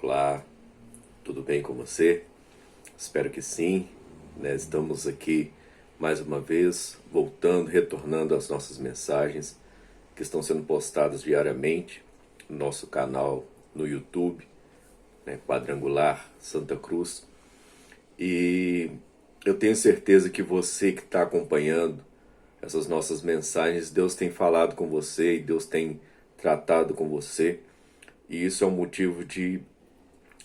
Olá, tudo bem com você? Espero que sim, né? Estamos aqui mais uma vez, voltando, retornando às nossas mensagens que estão sendo postadas diariamente no nosso canal no YouTube, né? Quadrangular Santa Cruz. E eu tenho certeza que você que está acompanhando essas nossas mensagens, Deus tem falado com você e Deus tem tratado com você. E isso é um motivo de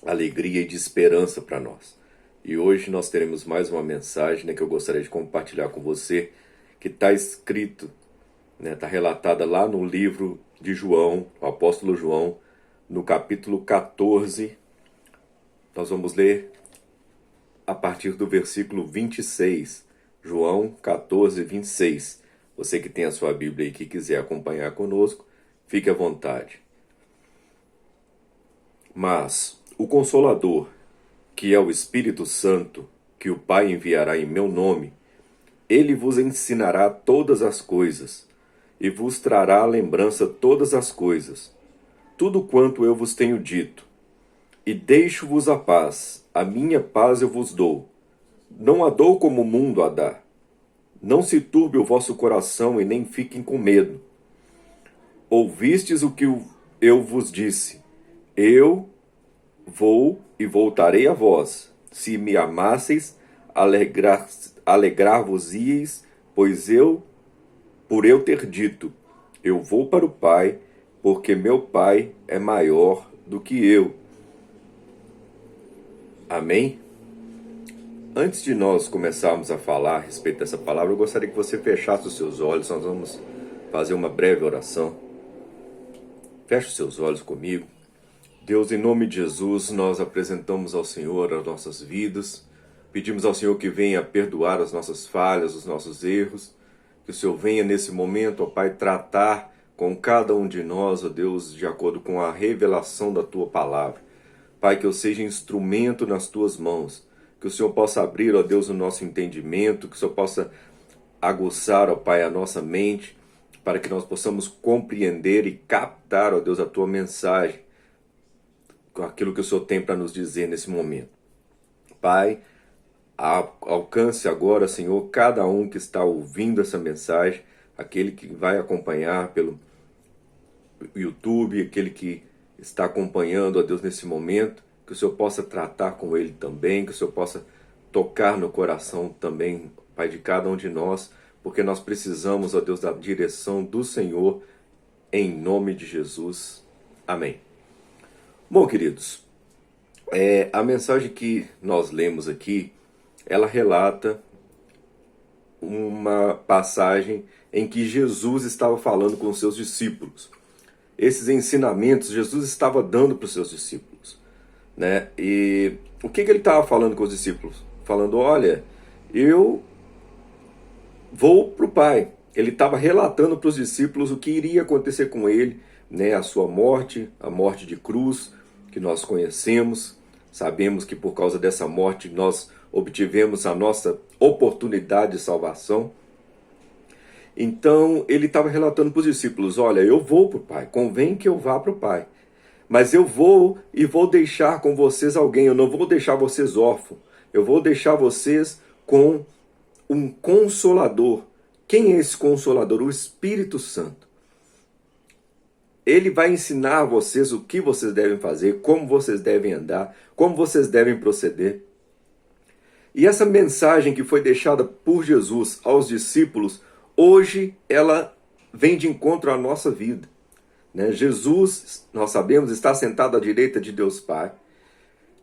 alegria e de esperança para nós. E hoje nós teremos mais uma mensagem, né, que eu gostaria de compartilhar com você, que está escrito, né, está relatada lá no livro de João, o apóstolo João, no capítulo 14. Nós vamos ler a partir do versículo 26. João 14, 26. Você que tem a sua Bíblia e que quiser acompanhar conosco, fique à vontade. Mas o Consolador, que é o Espírito Santo, que o Pai enviará em meu nome, ele vos ensinará todas as coisas, e vos trará à lembrança todas as coisas, tudo quanto eu vos tenho dito. E deixo-vos a paz, a minha paz eu vos dou. Não a dou como o mundo a dá. Não se turbe o vosso coração e nem fiquem com medo. Ouvistes o que eu vos disse. Eu vou e voltarei a vós. Se me amasseis, alegrar-vos-ieis, pois por eu ter dito, eu vou para o Pai, porque meu Pai é maior do que eu. Amém? Antes de nós começarmos a falar a respeito dessa palavra, eu gostaria que você fechasse os seus olhos. Nós vamos fazer uma breve oração. Feche os seus olhos comigo. Deus, em nome de Jesus, nós apresentamos ao Senhor as nossas vidas. Pedimos ao Senhor que venha perdoar as nossas falhas, os nossos erros. Que o Senhor venha nesse momento, ó Pai, tratar com cada um de nós, ó Deus, de acordo com a revelação da Tua palavra. Pai, que eu seja instrumento nas Tuas mãos. Que o Senhor possa abrir, ó Deus, o nosso entendimento. Que o Senhor possa aguçar, ó Pai, a nossa mente, para que nós possamos compreender e captar, ó Deus, a Tua mensagem, com aquilo que o Senhor tem para nos dizer nesse momento. Pai, alcance agora, Senhor, cada um que está ouvindo essa mensagem, aquele que vai acompanhar pelo YouTube, aquele que está acompanhando, ó Deus, nesse momento, que o Senhor possa tratar com ele também, que o Senhor possa tocar no coração também, Pai, de cada um de nós, porque nós precisamos, ó Deus, da direção do Senhor, em nome de Jesus. Amém. Bom, queridos, a mensagem que nós lemos aqui, ela relata uma passagem em que Jesus estava falando com os seus discípulos. Esses ensinamentos Jesus estava dando para os seus discípulos, né? E o que ele estava falando com os discípulos? Falando, olha, eu vou para o Pai. Ele estava relatando para os discípulos o que iria acontecer com ele, né? A sua morte, a morte de cruz, que nós conhecemos. Sabemos que por causa dessa morte nós obtivemos a nossa oportunidade de salvação. Então ele estava relatando para os discípulos, olha, eu vou para o Pai, convém que eu vá para o Pai. Mas eu vou e vou deixar com vocês alguém, eu não vou deixar vocês órfãos. Eu vou deixar vocês com um Consolador. Quem é esse Consolador? O Espírito Santo. Ele vai ensinar a vocês o que vocês devem fazer, como vocês devem andar, como vocês devem proceder. E essa mensagem que foi deixada por Jesus aos discípulos, hoje ela vem de encontro à nossa vida, né? Jesus, nós sabemos, está sentado à direita de Deus Pai.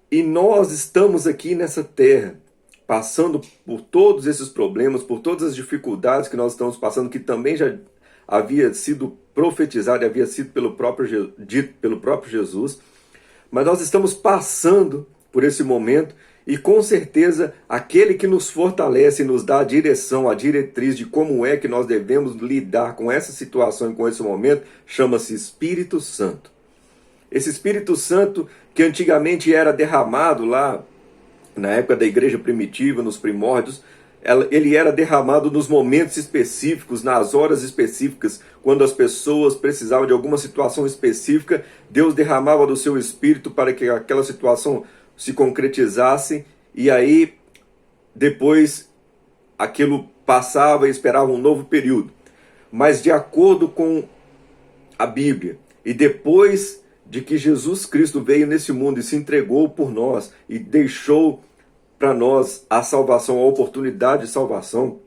E nós estamos aqui nessa terra, passando por todos esses problemas, por todas as dificuldades que nós estamos passando, que também já havia sido profetizado, havia sido dito pelo próprio Jesus. Mas nós estamos passando por esse momento e com certeza aquele que nos fortalece e nos dá a direção, a diretriz de como é que nós devemos lidar com essa situação e com esse momento, chama-se Espírito Santo. Esse Espírito Santo que antigamente era derramado lá na época da igreja primitiva, nos primórdios, ele era derramado nos momentos específicos, nas horas específicas, quando as pessoas precisavam de alguma situação específica, Deus derramava do seu Espírito para que aquela situação se concretizasse, e aí depois aquilo passava e esperava um novo período. Mas de acordo com a Bíblia, e depois de que Jesus Cristo veio nesse mundo e se entregou por nós e deixou para nós a salvação, a oportunidade de salvação,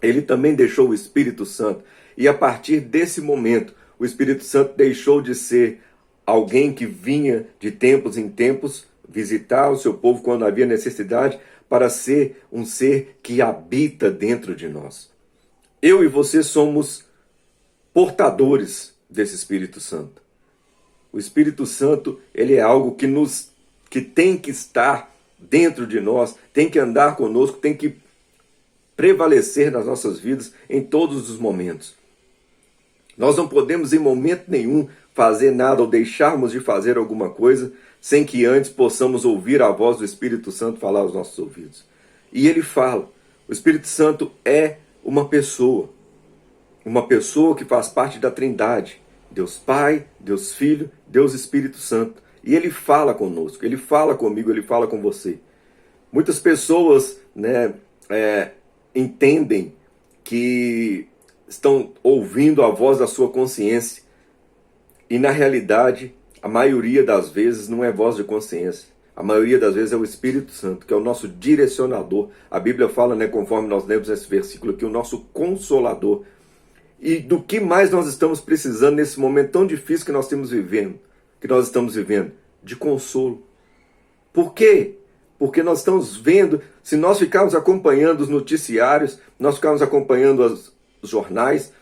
ele também deixou o Espírito Santo. E a partir desse momento, o Espírito Santo deixou de ser alguém que vinha de tempos em tempos visitar o seu povo quando havia necessidade, para ser um ser que habita dentro de nós. Eu e você somos portadores desse Espírito Santo. O Espírito Santo, ele é algo que tem que estar dentro de nós, tem que andar conosco, tem que prevalecer nas nossas vidas em todos os momentos. Nós não podemos em momento nenhum fazer nada ou deixarmos de fazer alguma coisa sem que antes possamos ouvir a voz do Espírito Santo falar aos nossos ouvidos. E ele fala. O Espírito Santo é uma pessoa que faz parte da Trindade. Deus Pai, Deus Filho, Deus Espírito Santo. E ele fala conosco, ele fala comigo, ele fala com você. Muitas pessoas entendem que estão ouvindo a voz da sua consciência. E na realidade, a maioria das vezes não é voz de consciência. A maioria das vezes é o Espírito Santo, que é o nosso direcionador. A Bíblia fala, conforme nós lemos nesse versículo aqui, o nosso consolador. E do que mais nós estamos precisando nesse momento tão difícil que nós estamos vivendo? De consolo. Por quê? Porque nós estamos vendo, se nós ficarmos acompanhando os noticiários, nós ficarmos acompanhando os jornais,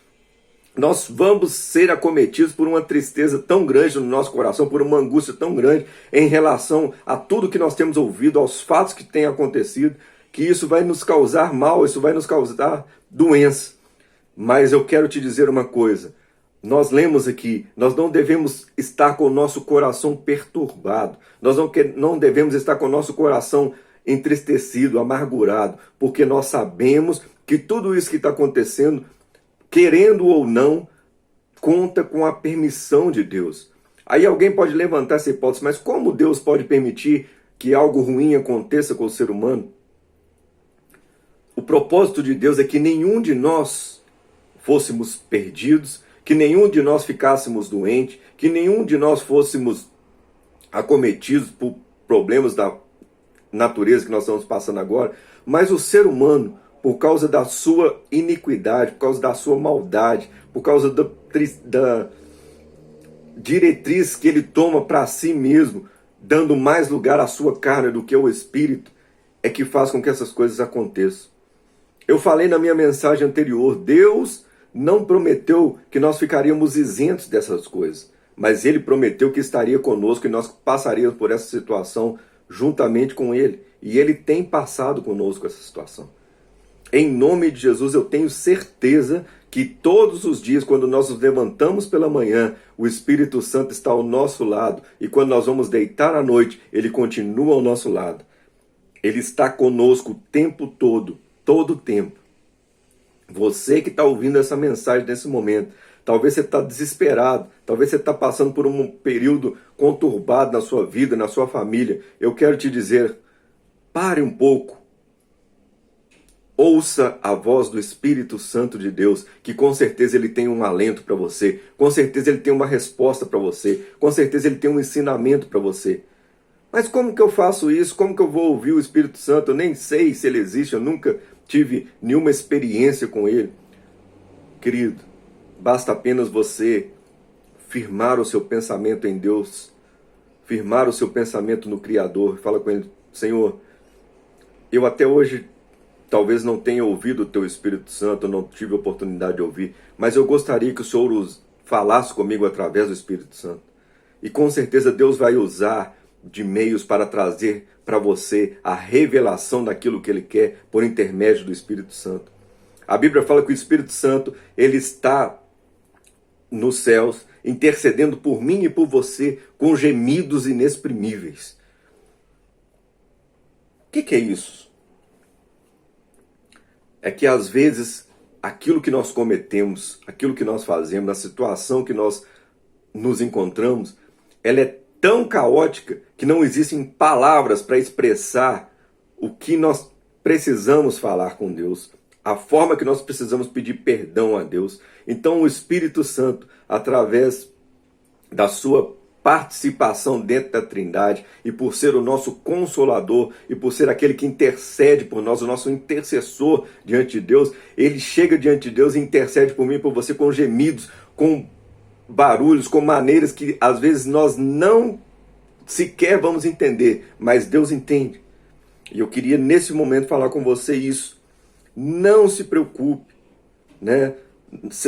nós vamos ser acometidos por uma tristeza tão grande no nosso coração, por uma angústia tão grande em relação a tudo que nós temos ouvido, aos fatos que têm acontecido, que isso vai nos causar mal, isso vai nos causar doença. Mas eu quero te dizer uma coisa, nós lemos aqui, nós não devemos estar com o nosso coração perturbado, nós não devemos estar com o nosso coração entristecido, amargurado, porque nós sabemos que tudo isso que está acontecendo, querendo ou não, conta com a permissão de Deus. Aí alguém pode levantar essa hipótese, mas como Deus pode permitir que algo ruim aconteça com o ser humano? O propósito de Deus é que nenhum de nós fôssemos perdidos, que nenhum de nós ficássemos doentes, que nenhum de nós fôssemos acometidos por problemas da natureza que nós estamos passando agora, mas o ser humano, por causa da sua iniquidade, por causa da sua maldade, por causa da diretriz que ele toma para si mesmo, dando mais lugar à sua carne do que ao espírito, é que faz com que essas coisas aconteçam. Eu falei na minha mensagem anterior, Deus não prometeu que nós ficaríamos isentos dessas coisas, mas Ele prometeu que estaria conosco e nós passaríamos por essa situação juntamente com Ele. E Ele tem passado conosco essa situação. Em nome de Jesus, eu tenho certeza que todos os dias, quando nós nos levantamos pela manhã, o Espírito Santo está ao nosso lado. E quando nós vamos deitar à noite, Ele continua ao nosso lado. Ele está conosco o tempo todo o tempo. Você que está ouvindo essa mensagem nesse momento, talvez você está desesperado, talvez você está passando por um período conturbado na sua vida, na sua família. Eu quero te dizer, pare um pouco. Ouça a voz do Espírito Santo de Deus, que com certeza ele tem um alento para você, com certeza ele tem uma resposta para você, com certeza ele tem um ensinamento para você. Mas como que eu faço isso? Como que eu vou ouvir o Espírito Santo? Eu nem sei se ele existe, eu nunca tive nenhuma experiência com ele. Querido, basta apenas você firmar o seu pensamento em Deus, firmar o seu pensamento no Criador, fala com ele, Senhor, eu até hoje talvez não tenha ouvido o teu Espírito Santo, eu não tive a oportunidade de ouvir, mas eu gostaria que o Senhor falasse comigo através do Espírito Santo. E com certeza Deus vai usar de meios para trazer para você a revelação daquilo que Ele quer por intermédio do Espírito Santo. A Bíblia fala que o Espírito Santo, ele está nos céus, intercedendo por mim e por você, com gemidos inexprimíveis. O que é isso? é que às vezes aquilo que nós cometemos, aquilo que nós fazemos, a situação que nós nos encontramos, ela é tão caótica que não existem palavras para expressar o que nós precisamos falar com Deus, a forma que nós precisamos pedir perdão a Deus. Então o Espírito Santo, através da sua participação dentro da Trindade, e por ser o nosso consolador, e por ser aquele que intercede por nós, o nosso intercessor diante de Deus, ele chega diante de Deus e intercede por mim e por você com gemidos, com barulhos, com maneiras que às vezes nós não sequer vamos entender, mas Deus entende. E eu queria nesse momento falar com você isso. Não se preocupe, né?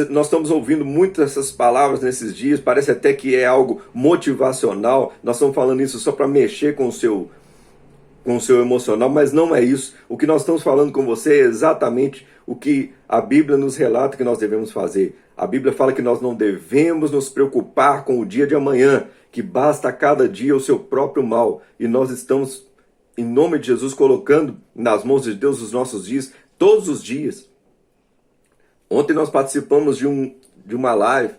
Nós estamos ouvindo muitas essas palavras nesses dias, parece até que é algo motivacional. Nós estamos falando isso só para mexer com o seu emocional, mas não é isso. O que nós estamos falando com você é exatamente o que a Bíblia nos relata que nós devemos fazer. A Bíblia fala que nós não devemos nos preocupar com o dia de amanhã, que basta a cada dia o seu próprio mal. E nós estamos, em nome de Jesus, colocando nas mãos de Deus os nossos dias, todos os dias. Ontem nós participamos de uma live,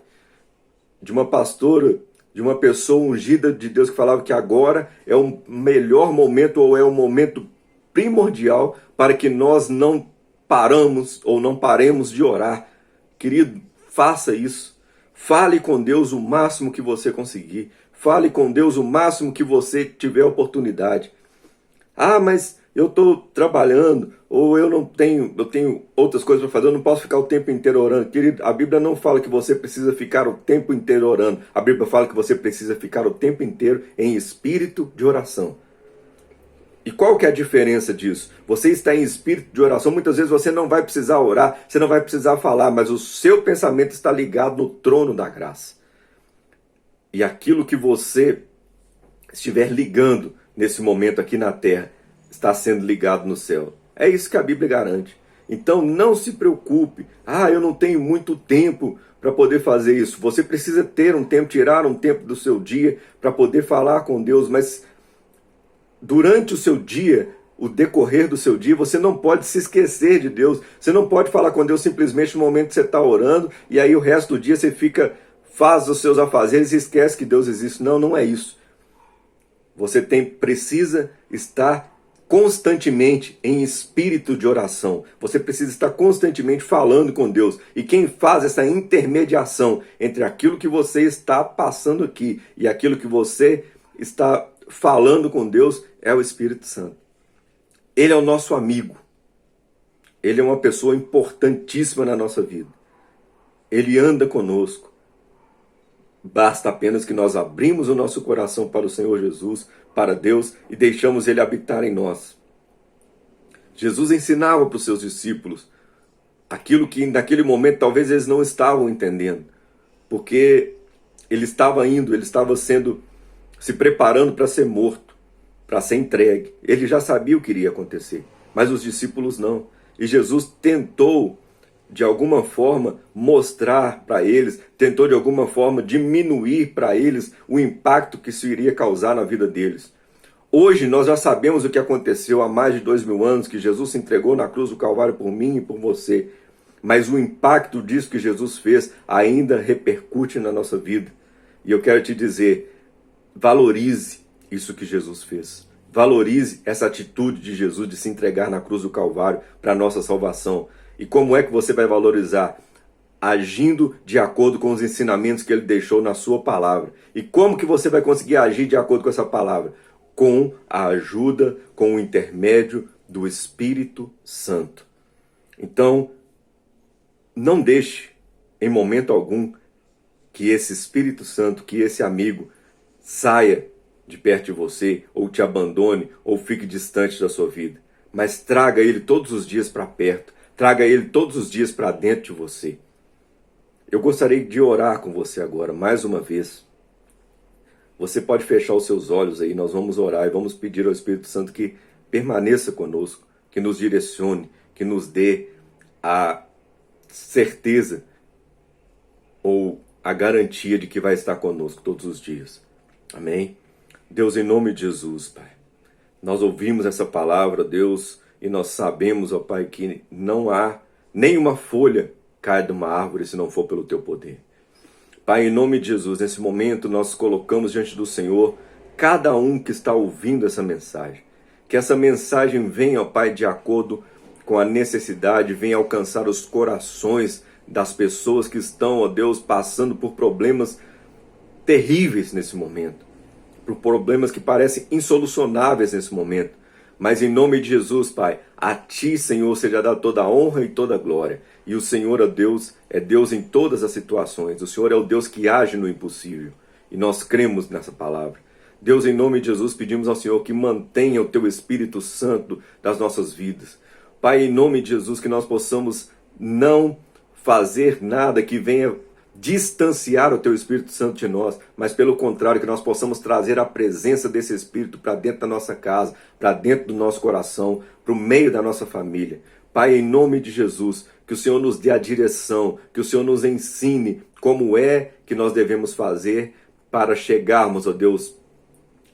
de uma pastora, de uma pessoa ungida de Deus que falava que agora é o melhor momento ou é o momento primordial para que nós não paramos ou não paremos de orar. Querido, faça isso. Fale com Deus o máximo que você conseguir. Fale com Deus o máximo que você tiver oportunidade. Ah, mas eu estou trabalhando, ou eu tenho outras coisas para fazer, eu não posso ficar o tempo inteiro orando. Querido, a Bíblia não fala que você precisa ficar o tempo inteiro orando. A Bíblia fala que você precisa ficar o tempo inteiro em espírito de oração. E qual que é a diferença disso? Você está em espírito de oração, muitas vezes você não vai precisar orar, você não vai precisar falar, mas o seu pensamento está ligado no trono da graça. E aquilo que você estiver ligando nesse momento aqui na terra, está sendo ligado no céu. É isso que a Bíblia garante. Então não se preocupe. Ah, eu não tenho muito tempo para poder fazer isso. Você precisa ter um tempo, tirar um tempo do seu dia para poder falar com Deus, mas durante o seu dia, o decorrer do seu dia, você não pode se esquecer de Deus. Você não pode falar com Deus simplesmente no momento que você está orando e aí o resto do dia você faz os seus afazeres e esquece que Deus existe. Não, não é isso. Você precisa estar constantemente em espírito de oração. Você precisa estar constantemente falando com Deus. E quem faz essa intermediação entre aquilo que você está passando aqui e aquilo que você está falando com Deus é o Espírito Santo. Ele é o nosso amigo. Ele é uma pessoa importantíssima na nossa vida. Ele anda conosco. Basta apenas que nós abrimos o nosso coração para o Senhor Jesus, para Deus, e deixamos Ele habitar em nós. Jesus ensinava para os seus discípulos aquilo que naquele momento talvez eles não estavam entendendo, porque ele estava se preparando para ser morto, para ser entregue. Ele já sabia o que iria acontecer, mas os discípulos não. E Jesus tentou de alguma forma mostrar para eles, tentou de alguma forma diminuir para eles o impacto que isso iria causar na vida deles. Hoje nós já sabemos o que aconteceu há mais de 2000 anos, que Jesus se entregou na cruz do Calvário por mim e por você. Mas o impacto disso que Jesus fez ainda repercute na nossa vida. E eu quero te dizer, valorize isso que Jesus fez. Valorize essa atitude de Jesus de se entregar na cruz do Calvário para a nossa salvação. E como é que você vai valorizar? Agindo de acordo com os ensinamentos que ele deixou na sua palavra. E como que você vai conseguir agir de acordo com essa palavra? Com a ajuda, com o intermédio do Espírito Santo. Então, não deixe em momento algum que esse Espírito Santo, que esse amigo saia de perto de você, ou te abandone, ou fique distante da sua vida. Mas traga ele todos os dias para perto. Traga ele todos os dias para dentro de você. Eu gostaria de orar com você agora, mais uma vez. Você pode fechar os seus olhos aí, nós vamos orar e vamos pedir ao Espírito Santo que permaneça conosco, que nos direcione, que nos dê a certeza ou a garantia de que vai estar conosco todos os dias. Amém? Deus, em nome de Jesus, Pai, nós ouvimos essa palavra, Deus, e nós sabemos, ó Pai, que não há nenhuma folha cai de uma árvore se não for pelo teu poder. Pai, em nome de Jesus, nesse momento nós colocamos diante do Senhor cada um que está ouvindo essa mensagem. Que essa mensagem venha, ó Pai, de acordo com a necessidade, venha alcançar os corações das pessoas que estão, ó Deus, passando por problemas terríveis nesse momento. Por problemas que parecem insolucionáveis nesse momento. Mas em nome de Jesus, Pai, a Ti, Senhor, seja dada toda a honra e toda a glória. E o Senhor, ó Deus, é Deus em todas as situações. O Senhor é o Deus que age no impossível. E nós cremos nessa palavra. Deus, em nome de Jesus, pedimos ao Senhor que mantenha o Teu Espírito Santo das nossas vidas. Pai, em nome de Jesus, que nós possamos não fazer nada que venha distanciar o Teu Espírito Santo de nós, mas pelo contrário, que nós possamos trazer a presença desse Espírito para dentro da nossa casa, para dentro do nosso coração, para o meio da nossa família. Pai, em nome de Jesus, que o Senhor nos dê a direção, que o Senhor nos ensine como é que nós devemos fazer para chegarmos, ó Deus,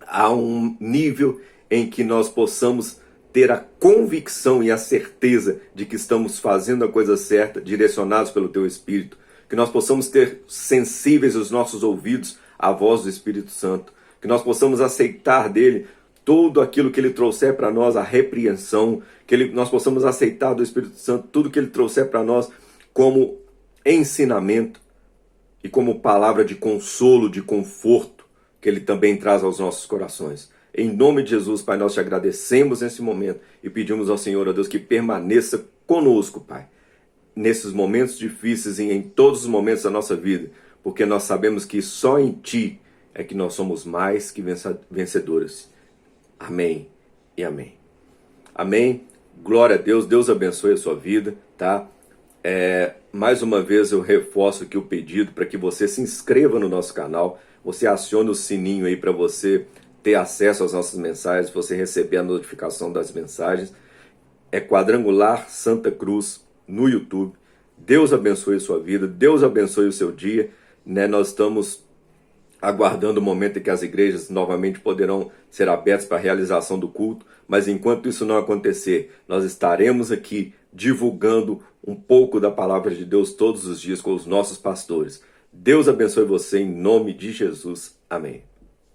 a um nível em que nós possamos ter a convicção e a certeza de que estamos fazendo a coisa certa, direcionados pelo Teu Espírito. Que nós possamos ter sensíveis os nossos ouvidos à voz do Espírito Santo. Que nós possamos aceitar dele tudo aquilo que ele trouxer para nós, a repreensão. Que nós possamos aceitar do Espírito Santo tudo que ele trouxer para nós como ensinamento e como palavra de consolo, de conforto, que ele também traz aos nossos corações. Em nome de Jesus, Pai, nós te agradecemos nesse momento e pedimos ao Senhor, ó Deus, que permaneça conosco, Pai, nesses momentos difíceis e em todos os momentos da nossa vida, porque nós sabemos que só em Ti é que nós somos mais que vencedores. Amém e amém. Amém. Glória a Deus. Deus abençoe a sua vida, tá? Mais uma vez eu reforço aqui o pedido para que você se inscreva no nosso canal, você acione o sininho aí para você ter acesso às nossas mensagens, você receber a notificação das mensagens. É Quadrangular Santa Cruz no YouTube. Deus abençoe a sua vida, Deus abençoe o seu dia, né? Nós estamos aguardando o momento em que as igrejas novamente poderão ser abertas para a realização do culto, mas enquanto isso não acontecer, nós estaremos aqui divulgando um pouco da palavra de Deus todos os dias com os nossos pastores. Deus abençoe você em nome de Jesus. Amém.